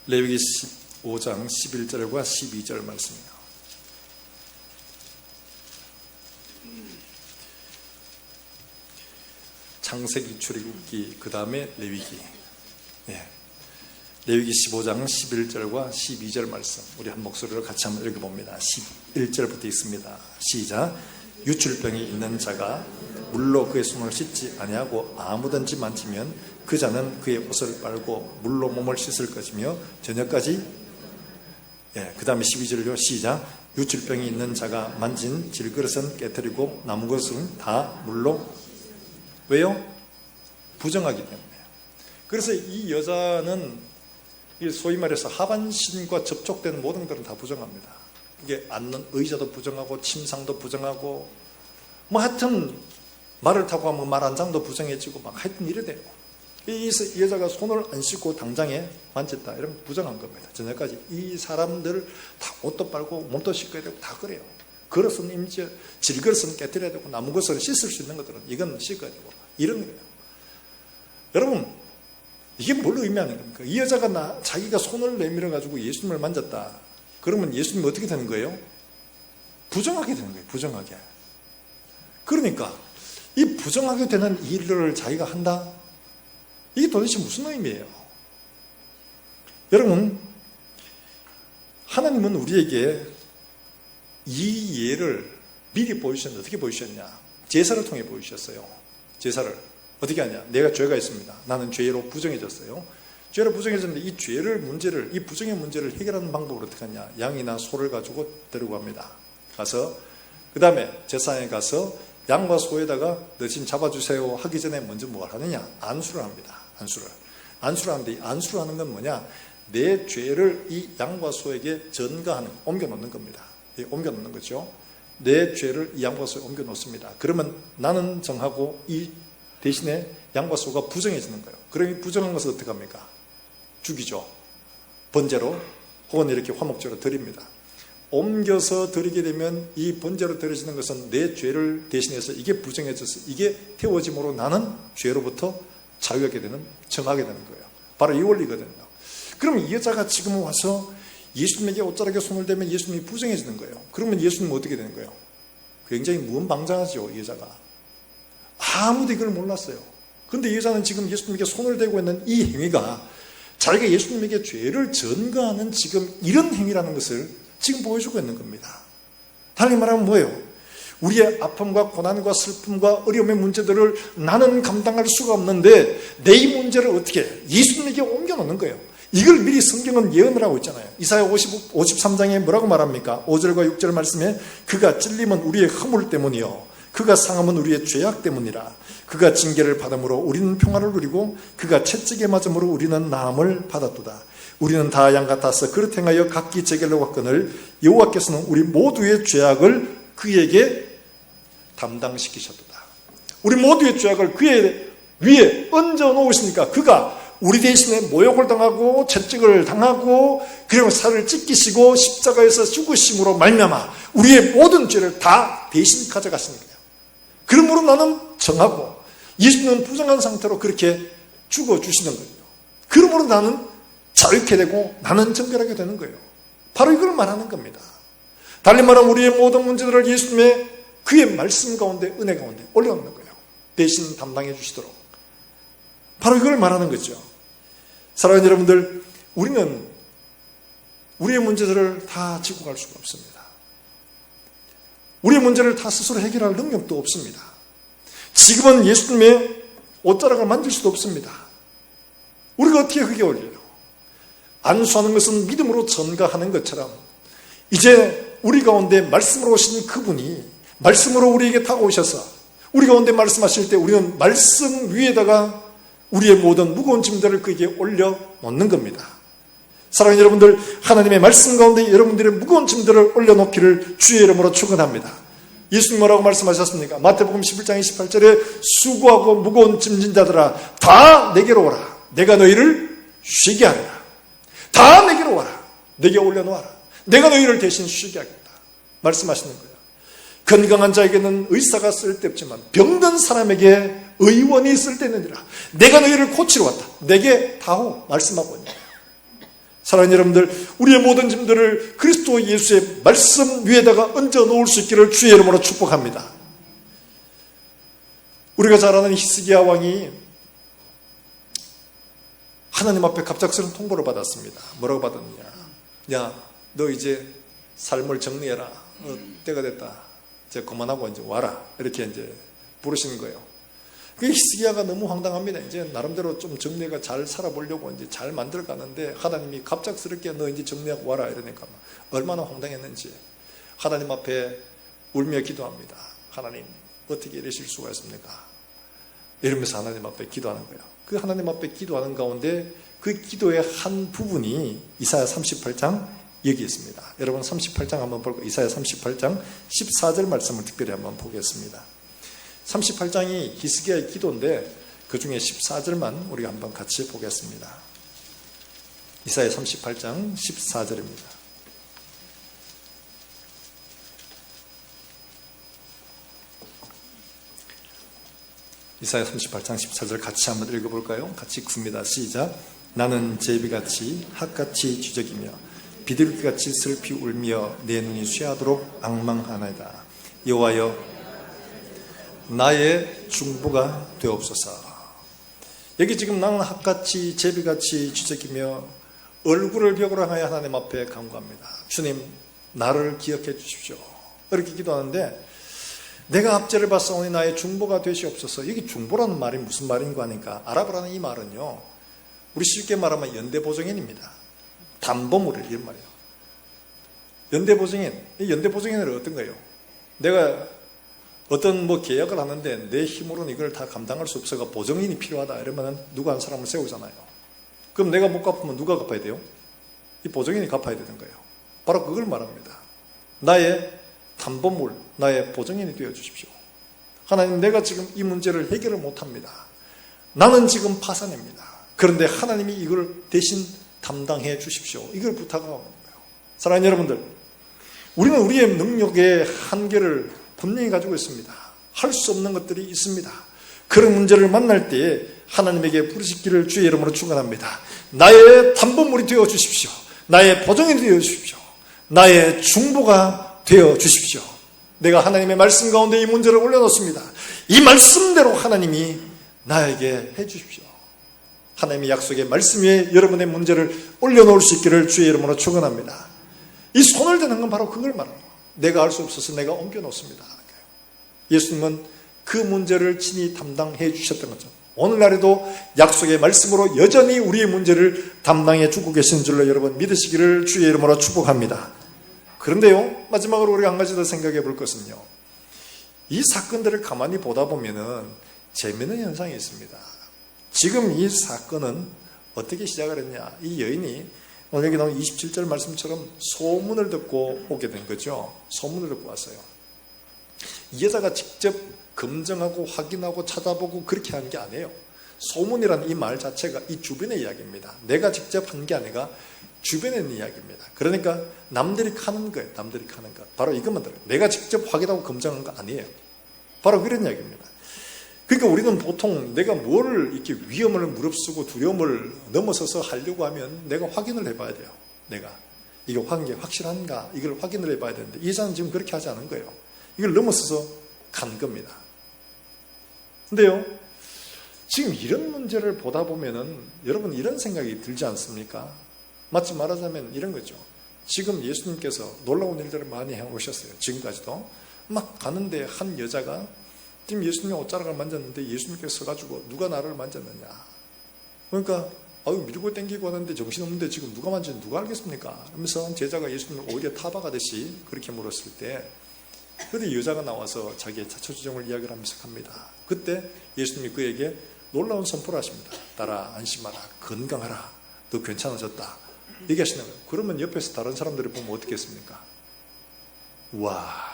레위기 15장 11절과 12절 말씀입니다. 창세기, 출애굽기, 그 다음에 레위기. 레위기 15장 11절과 12절 말씀 우리 한 목소리로 같이 한번 읽어봅니다. 11절부터 읽습니다. 시작. 유출병이 있는 자가 물로 그의 손을 씻지 아니하고 아무든지 만지면 그 자는 그의 옷을 빨고 물로 몸을 씻을 것이며 저녁까지 그 다음에 12절요. 시작. 유출병이 있는 자가 만진 질그릇은 깨뜨리고 남은 것은 다 물로 왜요? 부정하기 때문에. 그래서 이 여자는 소위 말해서 하반신과 접촉되는 모든 것들은 다 부정합니다. 이게 앉는 의자도 부정하고 침상도 부정하고 뭐 하여튼 말을 타고 하면 말 한 장도 부정해지고 막 하여튼 이래 돼요. 이 여자가 손을 안 씻고 당장에 만졌다 이러면 부정한 겁니다. 저녁까지 이 사람들 다 옷도 빨고 몸도 씻어야 되고 다 그래요. 그릇은 임지 질그릇은 깨뜨려야 되고 남은 것을 씻을 수 있는 것들은 이건 씻어야 되고 이런 거예요. 여러분 이게 뭘 의미하는 겁니까? 이 여자가 자기가 손을 내밀어 가지고 예수님을 만졌다. 그러면 예수님이 어떻게 되는 거예요? 부정하게 되는 거예요. 부정하게. 그러니까 이 부정하게 되는 일을 자기가 한다? 이게 도대체 무슨 의미예요? 여러분 하나님은 우리에게 이 예를 미리 보여주셨는데 어떻게 보여주셨냐? 제사를 통해 보여주셨어요. 제사를 어떻게 하냐? 내가 죄가 있습니다. 나는 죄로 부정해졌어요. 죄로 부정해졌는데 이 죄를 문제를 이 부정의 문제를 해결하는 방법을 어떻게 하냐? 양이나 소를 가지고 데리고 갑니다. 가서 그 다음에 제사장에 가서 양과 소에다가 대신 잡아주세요 하기 전에 먼저 뭘 하느냐? 안수를 합니다. 안수를 하는데 이 안수를 하는 건 뭐냐? 내 죄를 이 양과 소에게 전가하는, 옮겨놓는 겁니다. 옮겨놓는 거죠. 내 죄를 이 양과 소에 옮겨놓습니다. 그러면 나는 정하고 이 대신에 양과 소가 부정해지는 거예요. 그럼 이 부정한 것을 어떻게 합니까? 죽이죠. 번제로 혹은 이렇게 화목제로 드립니다. 옮겨서 드리게 되면 이 번제로 드려지는 것은 내 죄를 대신해서 이게 부정해져서 이게 태워짐으로 나는 죄로부터 자유하게 되는, 정하게 되는 거예요. 바로 이 원리거든요. 그럼 이 여자가 지금 와서 예수님에게 옷자락에 손을 대면 예수님이 부정해지는 거예요. 그러면 예수님은 어떻게 되는 거예요? 굉장히 무언방장하죠, 이 여자가. 아무도 이걸 몰랐어요. 그런데 이 여자는 지금 예수님에게 손을 대고 있는 이 행위가 자기가 예수님에게 죄를 전가하는 지금 이런 행위라는 것을 지금 보여주고 있는 겁니다. 다르게 말하면 뭐예요? 우리의 아픔과 고난과 슬픔과 어려움의 문제들을 나는 감당할 수가 없는데 내 이 문제를 어떻게 해요? 예수님에게 옮겨놓는 거예요. 이걸 미리 성경은 예언을 하고 있잖아요. 이사야 53장에 뭐라고 말합니까? 5절과 6절 말씀에 그가 찔림은 우리의 허물 때문이요 그가 상함은 우리의 죄악 때문이라. 그가 징계를 받음으로 우리는 평화를 누리고 그가 채찍에 맞음으로 우리는 나음을 받았도다. 우리는 다 양 같아서 그릇 행하여 각기 제길로 갔거늘 여호와께서는 우리 모두의 죄악을 그에게 담당시키셨도다. 우리 모두의 죄악을 그의 위에 얹어 놓으시니까 그가 우리 대신에 모욕을 당하고 채찍을 당하고 그리고 살을 찢기시고 십자가에서 죽으심으로 말미암아 우리의 모든 죄를 다 대신 가져가시는 거예요. 그러므로 나는 정하고 예수님은 부정한 상태로 그렇게 죽어주시는 거예요. 그러므로 나는 자유케 되고 나는 정결하게 되는 거예요. 바로 이걸 말하는 겁니다. 달리 말하면 우리의 모든 문제들을 예수님의 그의 말씀 가운데 은혜 가운데 올려놓는 거예요. 대신 담당해 주시도록. 바로 이걸 말하는 거죠. 사랑하는 여러분들, 우리는 우리의 문제들을 다 지고 갈 수가 없습니다. 우리의 문제를 다 스스로 해결할 능력도 없습니다. 지금은 예수님의 옷자락을 만질 수도 없습니다. 우리가 어떻게 그게 올려요? 안수하는 것은 믿음으로 전가하는 것처럼 이제 우리 가운데 말씀으로 오신 그분이 말씀으로 우리에게 다가오셔서 우리 가운데 말씀하실 때 우리는 말씀 위에다가 우리의 모든 무거운 짐들을 그에게 올려놓는 겁니다. 사랑하는 여러분들, 하나님의 말씀 가운데 여러분들의 무거운 짐들을 올려놓기를 주의 이름으로 축원합니다. 예수님 뭐라고 말씀하셨습니까? 마태복음 11장 28절에 수고하고 무거운 짐진 자들아 다 내게로 오라. 내가 너희를 쉬게 하리라. 다 내게로 와라. 내게 올려놓아라. 내가 너희를 대신 쉬게 하겠다. 말씀하시는 거예요. 건강한 자에게는 의사가 쓸데없지만 병든 사람에게 의원이 쓸데있느니라. 내가 너희를 고치러 왔다. 내게 다오 말씀하고 있는 거예요. 사랑하는 여러분들, 우리의 모든 짐들을 그리스도 예수의 말씀 위에다가 얹어 놓을 수 있기를 주의 이름으로 축복합니다. 우리가 잘 아는 히스기야 왕이 하나님 앞에 갑작스러운 통보를 받았습니다. 뭐라고 받았느냐? 야, 너 이제 삶을 정리해라. 때가 됐다. 이제 그만하고 이제 와라. 이렇게 이제 부르시는 거예요. 그 히스기야가 너무 황당합니다. 이제 나름대로 좀 정리가 잘 살아보려고 이제 잘 만들어 가는데 하나님이 갑작스럽게 너 이제 정리하고 와라 이러니까 얼마나 황당했는지 하나님 앞에 울며 기도합니다. 하나님 어떻게 이러실 수가 있습니까? 이러면서 하나님 앞에 기도하는 거예요. 그 하나님 앞에 기도하는 가운데 그 기도의 한 부분이 이사야 38장 여기 있습니다. 여러분 38장 한번 볼까요? 이사야 38장 14절 말씀을 특별히 한번 보겠습니다. 38장이 히스기야의 기도인데 그 중에 14절만 우리가 한번 같이 보겠습니다. 이사야 38장 14절입니다. 이사야 38장 14절 같이 한번 읽어볼까요? 같이 굽니다. 시작. 나는 제비같이 핫같이 주저기며 비둘기같이 슬피 울며 내 눈이 쇠하도록 앙망하나이다. 여호와여 나의 중보가 되옵소서. 여기 지금 나는 핫같이 제비같이 주저기며 얼굴을 벽으로 향하여 하나님 앞에 간구합니다. 주님 나를 기억해 주십시오. 이렇게 기도하는데 내가 압제를 받사오니 나의 중보가 되시옵소서. 여기 중보라는 말이 무슨 말인가 하니까 아랍어라는 이 말은요, 우리 쉽게 말하면 연대보증인입니다. 담보물을 이런 말이에요. 연대보증인. 이 연대보증인은 어떤 거예요? 내가 어떤 계약을 하는데 내 힘으로는 이걸 다 감당할 수 없어가 보증인이 필요하다 이러면 누가 한 사람을 세우잖아요. 그럼 내가 못 갚으면 누가 갚아야 돼요? 이 보증인이 갚아야 되는 거예요. 바로 그걸 말합니다. 나의 담보물, 나의 보증인이 되어 주십시오. 하나님, 내가 지금 이 문제를 해결을 못합니다. 나는 지금 파산입니다. 그런데 하나님이 이걸 대신 담당해 주십시오. 이걸 부탁하고 있는 거예요. 사랑하는 여러분들, 우리는 우리의 능력의 한계를 분명히 가지고 있습니다. 할 수 없는 것들이 있습니다. 그런 문제를 만날 때 하나님에게 부르짖기를 주의 이름으로 축원합니다. 나의 담보물이 되어 주십시오. 나의 보증인이 되어 주십시오. 나의 중보가 되어 주십시오. 내가 하나님의 말씀 가운데 이 문제를 올려놓습니다. 이 말씀대로 하나님이 나에게 해 주십시오. 하나님의 약속의 말씀 위에 여러분의 문제를 올려놓을 수 있기를 주의 이름으로 축원합니다. 이 손을 대는 건 바로 그걸 말합니다. 내가 할 수 없어서 내가 옮겨놓습니다. 예수님은 그 문제를 친히 담당해 주셨던 거죠. 오늘날에도 약속의 말씀으로 여전히 우리의 문제를 담당해 주고 계신 줄로 여러분 믿으시기를 주의 이름으로 축복합니다. 그런데요, 마지막으로 우리가 한 가지 더 생각해 볼 것은요, 이 사건들을 가만히 보다 보면은 재미있는 현상이 있습니다. 지금 이 사건은 어떻게 시작을 했냐? 이 여인이 오늘 여기 나온 27절 말씀처럼 소문을 듣고 오게 된 거죠. 소문을 듣고 왔어요. 이 여자가 직접 검증하고 확인하고 찾아보고 그렇게 한 게 아니에요. 소문이라는 이 말 자체가 이 주변의 이야기입니다. 내가 직접 한 게 아니라 주변에 있는 이야기입니다. 그러니까 남들이 카는 거예요. 남들이 카는 것. 바로 이것만 들어요. 내가 직접 확인하고 검증한 거 아니에요. 바로 그런 이야기입니다. 그러니까 우리는 보통 내가 뭘 이렇게 위험을 무릅쓰고 두려움을 넘어서서 하려고 하면 내가 확인을 해봐야 돼요. 내가 이게 확실한가 이걸 확인을 해봐야 되는데 이 여자는 지금 그렇게 하지 않은 거예요. 이걸 넘어서서 간 겁니다. 근데요, 지금 이런 문제를 보다 보면은 여러분 이런 생각이 들지 않습니까? 마치 말하자면 이런 거죠. 지금 예수님께서 놀라운 일들을 많이 해오셨어요. 지금까지도 막 가는데 한 여자가 지금 예수님의 옷자락을 만졌는데 예수님께서 서가지고 누가 나를 만졌느냐. 그러니까 밀고 땡기고 하는데 정신없는데 지금 누가 만졌는지 누가 알겠습니까? 하면서 제자가 예수님을 오히려 타박하듯이 그렇게 물었을 때 그때 여자가 나와서 자기의 자초지종을 이야기를 하면서 갑니다. 그때 예수님이 그에게 놀라운 선포를 하십니다. 따라 안심하라. 건강하라. 너 괜찮아졌다. 얘기하시는 거예요. 그러면 옆에서 다른 사람들이 보면 어떻게 했습니까? 와.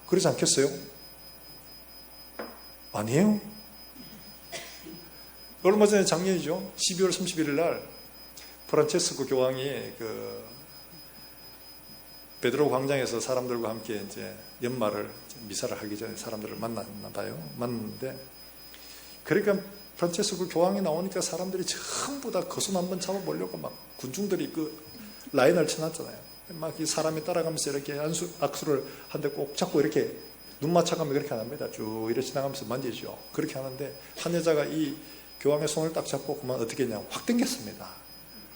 그러지 않겠어요? 아니에요? 얼마 전에 작년이죠. 12월 31일 날 프란체스코 교황이 베드로 광장에서 사람들과 함께 이제 연말을 미사를 하기 전에 사람들을 만났나 봐요. 만났는데 그러니까 프란체스코 교황이 나오니까 사람들이 전부 다 거순 한번 잡아보려고 막 군중들이 그 라인을 쳐놨잖아요. 막 이 사람이 따라가면서 이렇게 악수를 한 대 꼭 잡고 이렇게 눈 맞춰가면 그렇게 안 합니다. 쭉 이렇게 지나가면서 만지죠. 그렇게 하는데 한 여자가 이 교황의 손을 딱 잡고 그만 어떻게 했냐 확 당겼습니다.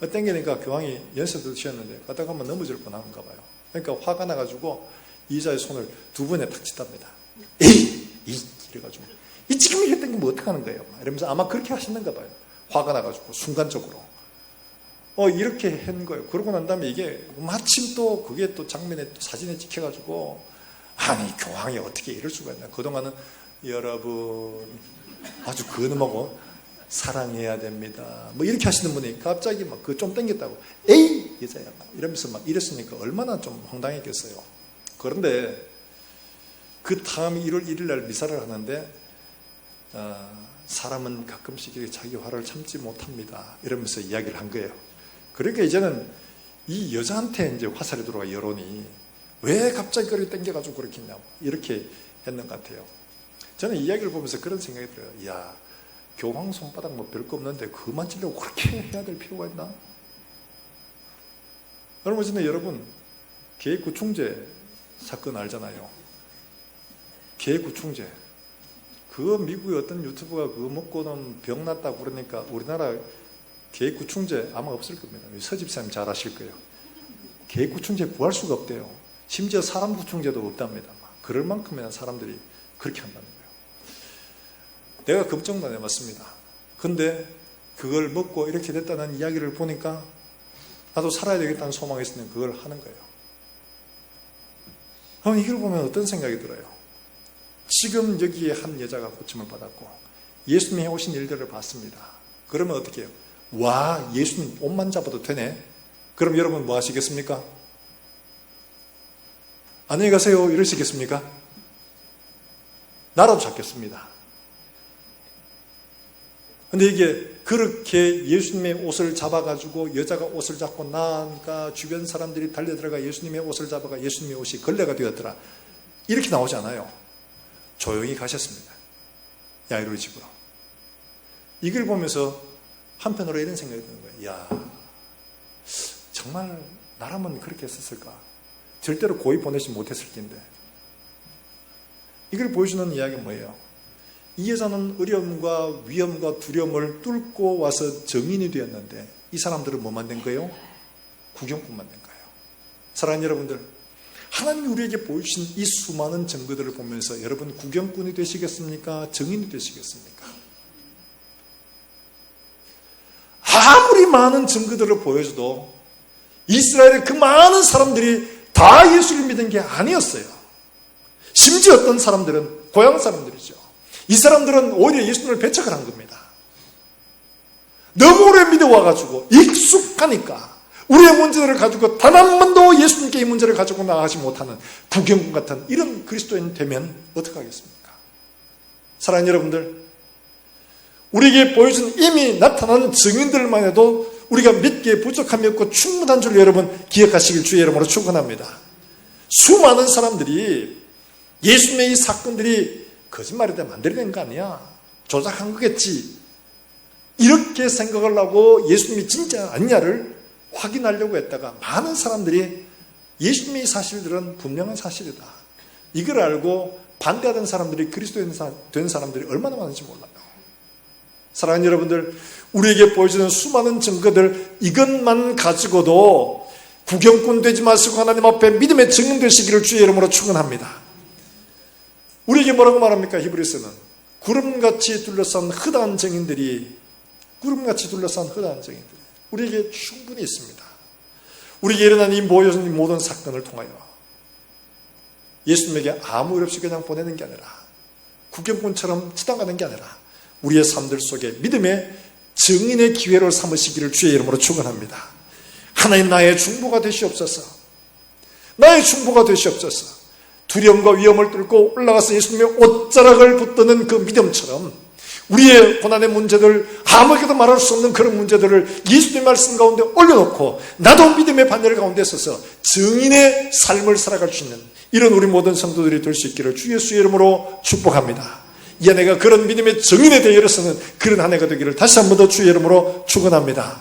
당기니까 교황이 연세도 드셨는데 가다 가면 넘어질 뻔한가 봐요. 그러니까 화가 나가지고 이자의 손을 두 번에 탁 치답니다. 에이! 이래가지고 지금 이렇게 당기면 어떡하는 거예요? 이러면서 아마 그렇게 하시는가 봐요. 화가 나가지고 순간적으로 이렇게 한 거예요. 그러고 난 다음에 이게 마침 또 그게 또 장면에 또 사진에 찍혀가지고 아니 교황이 어떻게 이럴 수가 있나. 그동안은 여러분 아주 근엄하고 사랑해야 됩니다. 뭐 이렇게 하시는 분이 갑자기 막 그 좀 땡겼다고 에이 여자야 이러면서 막 이랬으니까 얼마나 좀 황당했겠어요. 그런데 그 다음 1월 1일 날 미사를 하는데 사람은 가끔씩 자기 화를 참지 못합니다. 이러면서 이야기를 한 거예요. 그러니까 이제는 이 여자한테 이제 화살이 들어와 여론이 왜 갑자기 그렇게 땡겨가지고 그렇게 했냐 이렇게 했는 것 같아요. 저는 이 이야기를 보면서 그런 생각이 들어요. 이야, 교황 손바닥 뭐 별거 없는데 그거 만지려고 그렇게 해야 될 필요가 있나? 얼마 전에 여러분 계획구충제 사건 알잖아요. 계획구충제. 그 미국의 어떤 유튜버가 그거 먹고는 병 났다고 그러니까 우리나라 계획구충제 아마 없을 겁니다. 서집사님 잘 아실 거예요. 계획구충제 구할 수가 없대요. 심지어 사람 구충제도 없답니다. 그럴 만큼이나 사람들이 그렇게 한다는 거예요. 내가 걱정도 안 해봤습니다. 근데 그걸 먹고 이렇게 됐다는 이야기를 보니까 나도 살아야 되겠다는 소망이 있으면 그걸 하는 거예요. 그럼 이걸 보면 어떤 생각이 들어요? 지금 여기에 한 여자가 고침을 받았고 예수님이 오신 일들을 봤습니다. 그러면 어떻게 해요? 와, 예수님 옷만 잡아도 되네? 그럼 여러분 뭐 하시겠습니까? 안녕히 가세요 이러시겠습니까? 나라도 잡겠습니다. 근데 이게 그렇게 예수님의 옷을 잡아가지고 여자가 옷을 잡고 나니까 주변 사람들이 달려들어가 예수님의 옷을 잡아가 예수님의 옷이 걸레가 되었더라. 이렇게 나오지 않아요. 조용히 가셨습니다. 야이로의 집으로. 이걸 보면서 한편으로 이런 생각이 드는 거예요. 야, 정말 나라면 그렇게 했었을까? 절대로 고이 보내지 못했을 텐데. 이걸 보여주는 이야기는 뭐예요? 이 여자는 어려움과 위험과 두려움을 뚫고 와서 정인이 되었는데 이 사람들은 뭐만 된 거예요? 구경꾼만 된 거예요. 사랑하는 여러분들, 하나님이 우리에게 보여주신 이 수많은 증거들을 보면서 여러분 구경꾼이 되시겠습니까? 정인이 되시겠습니까? 아무리 많은 증거들을 보여줘도 이스라엘의 그 많은 사람들이 다 예수를 믿은 게 아니었어요. 심지어 어떤 사람들은 고향 사람들이죠. 이 사람들은 오히려 예수님을 배척을 한 겁니다. 너무 오래 믿어와가지고 익숙하니까 우리의 문제들을 가지고 단 한 번도 예수님께 이 문제를 가지고 나가지 못하는 부경꾼 같은 이런 그리스도인 되면 어떡하겠습니까? 사랑하는 여러분들, 우리에게 보여준 이미 나타난 증인들만 해도 우리가 몇 개 부족함이 없고 충분한 줄 여러분 기억하시길 주의 이름으로 축원합니다. 수많은 사람들이 예수님의 이 사건들이 거짓말이다 만들어낸 거 아니야, 조작한 거겠지, 이렇게 생각을 하고 예수님이 진짜 아니냐를 확인하려고 했다가 많은 사람들이 예수님의 사실들은 분명한 사실이다, 이걸 알고 반대하던 사람들이 그리스도인 된 사람들이 얼마나 많은지 몰라요. 사랑하는 여러분들, 우리에게 보여주는 수많은 증거들, 이것만 가지고도 구경꾼 되지 마시고 하나님 앞에 믿음의 증인 되시기를 주의 이름으로 축원합니다. 우리에게 뭐라고 말합니까? 히브리서는 구름같이 둘러싼 허다한 증인들이, 구름같이 둘러싼 허다한 증인들 우리에게 충분히 있습니다. 우리에게 일어난 이 모든 사건을 통하여 예수님에게 아무 일 없이 그냥 보내는 게 아니라, 구경꾼처럼 지나가는 게 아니라 우리의 삶들 속에 믿음의 증인의 기회로 삼으시기를 주의 이름으로 축원합니다. 하나님, 나의 중보가 되시옵소서. 나의 중보가 되시옵소서. 두려움과 위험을 뚫고 올라가서 예수님의 옷자락을 붙드는 그 믿음처럼 우리의 고난의 문제들, 아무에게도 말할 수 없는 그런 문제들을 예수님의 말씀 가운데 올려놓고 나도 믿음의 반열 가운데 서서 증인의 삶을 살아갈 수 있는 이런 우리 모든 성도들이 될 수 있기를 주 예수의 이름으로 축복합니다. 이 한 해가 그런 믿음의 증인에 대해 일어서는 그런 한 해가 되기를 다시 한 번 더 주의 이름으로 축원합니다.